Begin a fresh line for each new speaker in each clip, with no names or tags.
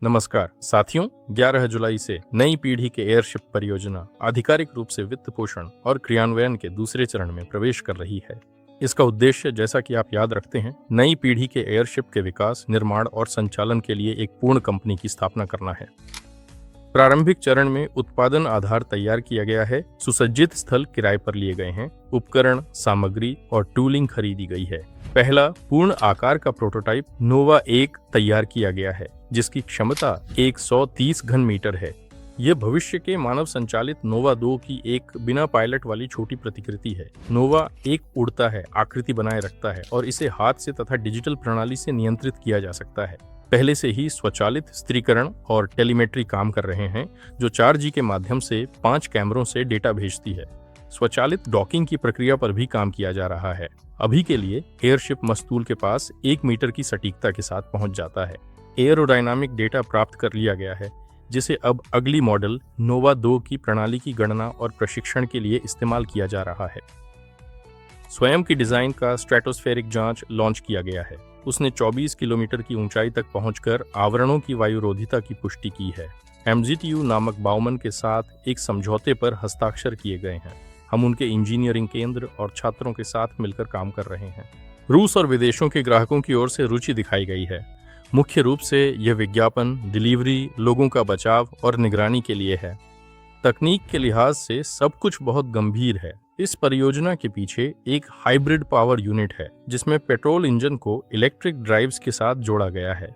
नमस्कार साथियों, 11 जुलाई से नई पीढ़ी के एयरशिप परियोजना आधिकारिक रूप से वित्त पोषण और क्रियान्वयन के दूसरे चरण में प्रवेश कर रही है। इसका उद्देश्य, जैसा कि आप याद रखते हैं, नई पीढ़ी के एयरशिप के विकास, निर्माण और संचालन के लिए एक पूर्ण कंपनी की स्थापना करना है। प्रारंभिक चरण में उत्पादन आधार तैयार किया गया है, सुसज्जित स्थल किराए पर लिए गए हैं, उपकरण, सामग्री और टूलिंग खरीदी गई है। पहला पूर्ण आकार का प्रोटोटाइप नोवा 1 तैयार किया गया है, जिसकी क्षमता 130 घन मीटर है। यह भविष्य के मानव संचालित नोवा 2 की एक बिना पायलट वाली छोटी प्रतिकृति है। नोवा 1 उड़ता है, आकृति बनाए रखता है और इसे हाथ से तथा डिजिटल प्रणाली से नियंत्रित किया जा सकता है। पहले से ही स्वचालित स्थिरीकरण और टेलीमेट्री काम कर रहे हैं, जो 4G के माध्यम से 5 कैमरों से डेटा भेजती है। स्वचालित डॉकिंग की प्रक्रिया पर भी काम किया जा रहा है। अभी के लिए एयरशिप मस्तूल के पास 1 मीटर की सटीकता के साथ पहुंच जाता है। एयरोडायनामिक डेटा प्राप्त कर लिया गया है, जिसे अब अगली मॉडल नोवा 2 की प्रणाली की गणना और प्रशिक्षण के लिए इस्तेमाल किया जा रहा है। स्वयं की डिजाइन का स्ट्रेटोस्फेरिक जांच लॉन्च किया गया है। उसने 24 किलोमीटर की ऊंचाई तक पहुंचकर आवरणों की वायुरोधिता की पुष्टि की है। MGTU नामक बाउमन के साथ एक समझौते पर हस्ताक्षर किए गए हैं। हम उनके इंजीनियरिंग केंद्र और छात्रों के साथ मिलकर काम कर रहे हैं। रूस और विदेशों के ग्राहकों की ओर से रुचि दिखाई गई है। मुख्य रूप से यह विज्ञापन, डिलीवरी, लोगों का बचाव और निगरानी के लिए है। तकनीक के लिहाज से सब कुछ बहुत गंभीर है। इस परियोजना के पीछे एक हाइब्रिड पावर यूनिट है, जिसमें पेट्रोल इंजन को इलेक्ट्रिक ड्राइव्स के साथ जोड़ा गया है।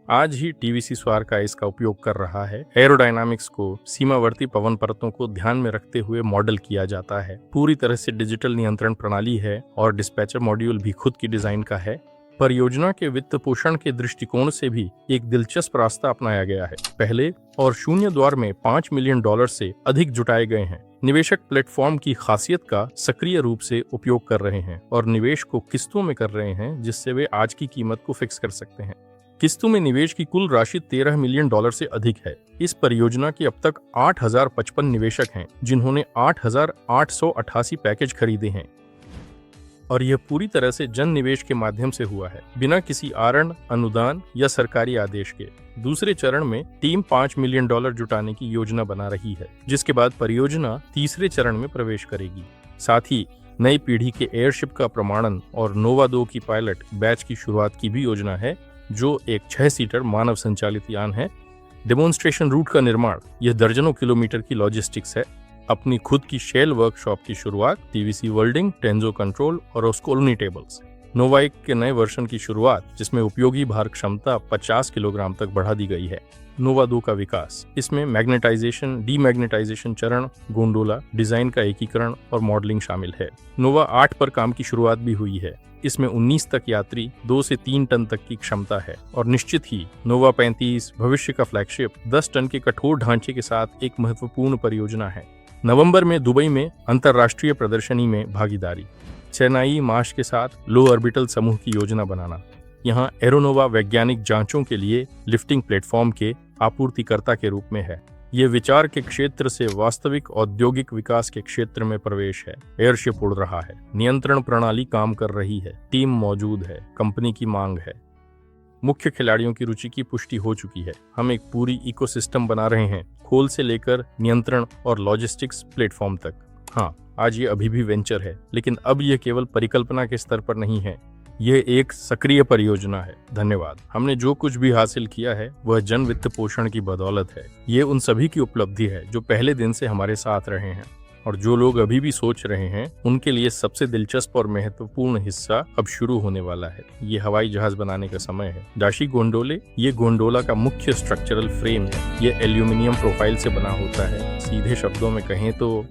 आज ही TVC स्वारका इसका उपयोग कर रहा है। एरोडायनामिक्स को सीमावर्ती पवन परतों को ध्यान में रखते हुए मॉडल किया जाता है। पूरी तरह से डिजिटल नियंत्रण प्रणाली है और डिस्पैचर मॉड्यूल भी खुद की डिजाइन का है। परियोजना के वित्त पोषण के दृष्टिकोण से भी एक दिलचस्प रास्ता अपनाया गया है। पहले और शून्य द्वार में $5 मिलियन से अधिक जुटाए गए हैं। निवेशक प्लेटफॉर्म की खासियत का सक्रिय रूप से उपयोग कर रहे हैं और निवेश को किस्तों में कर रहे हैं, जिससे वे आज की कीमत को फिक्स कर सकते हैं। किस्तों में निवेश की कुल राशि $13 मिलियन से अधिक है। इस परियोजना के अब तक 8,055 निवेशक हैं, जिन्होंने 8,888 पैकेज खरीदे हैं और यह पूरी तरह से जन निवेश के माध्यम से हुआ है, बिना किसी आरण, अनुदान या सरकारी आदेश के। दूसरे चरण में टीम $5 मिलियन जुटाने की योजना बना रही है, जिसके बाद परियोजना तीसरे चरण में प्रवेश करेगी। साथ ही नई पीढ़ी के एयरशिप का प्रमाणन और नोवा 2 की पायलट बैच की शुरुआत की भी योजना है, जो एक 6 सीटर मानव संचालित यान है। डेमोन्स्ट्रेशन रूट का निर्माण, यह दर्जनों किलोमीटर की लॉजिस्टिक्स है। अपनी खुद की शेल वर्कशॉप की शुरुआत, TVC वर्ल्डिंग, टेंजो कंट्रोल और ओस्कोलनी टेबल्स। नोवा 1 के नए वर्जन की शुरुआत, जिसमें उपयोगी भार क्षमता 50 किलोग्राम तक बढ़ा दी गई है। नोवा 2 का विकास, इसमें मैग्नेटाइजेशन, डीमैग्नेटाइजेशन चरण, गोंडोला, डिजाइन का एकीकरण और मॉडलिंग शामिल है। नोवा 8 पर काम की शुरुआत भी हुई है। इसमें 19 तक यात्री, 2 से 3 टन तक की क्षमता है और निश्चित ही नोवा 35 भविष्य का फ्लैगशिप 10 टन के कठोर ढांचे के साथ एक महत्वपूर्ण परियोजना है। नवंबर में दुबई में अंतर्राष्ट्रीय प्रदर्शनी में भागीदारी। चेन्नई मार्श के साथ लो ऑर्बिटल समूह की योजना बनाना। यहाँ एरोनोवा वैज्ञानिक जांचों के लिए लिफ्टिंग प्लेटफॉर्म के आपूर्तिकर्ता के रूप में है। ये विचार के क्षेत्र से वास्तविक औद्योगिक विकास के क्षेत्र में प्रवेश है। एयरशिप उड़ रहा है, नियंत्रण प्रणाली काम कर रही है, टीम मौजूद है, कंपनी की मांग है। मुख्य खिलाड़ियों की रुचि की पुष्टि हो चुकी है। हम एक पूरी इकोसिस्टम बना रहे हैं, खोल से लेकर नियंत्रण और लॉजिस्टिक्स प्लेटफॉर्म तक। हाँ, आज ये अभी भी वेंचर है, लेकिन अब यह केवल परिकल्पना के स्तर पर नहीं है, यह एक सक्रिय परियोजना है। धन्यवाद। हमने जो कुछ भी हासिल किया है वह जन वित्त पोषण की बदौलत है। ये उन सभी की उपलब्धि है जो पहले दिन से हमारे साथ रहे हैं, और जो लोग अभी भी सोच रहे हैं, उनके लिए सबसे दिलचस्प और महत्वपूर्ण हिस्सा अब शुरू होने वाला है। ये हवाई जहाज बनाने का समय है। दाशी गोंडोले, ये गोंडोला का मुख्य स्ट्रक्चरल फ्रेम है। ये एल्यूमिनियम प्रोफाइल से बना होता है। सीधे शब्दों में कहें तो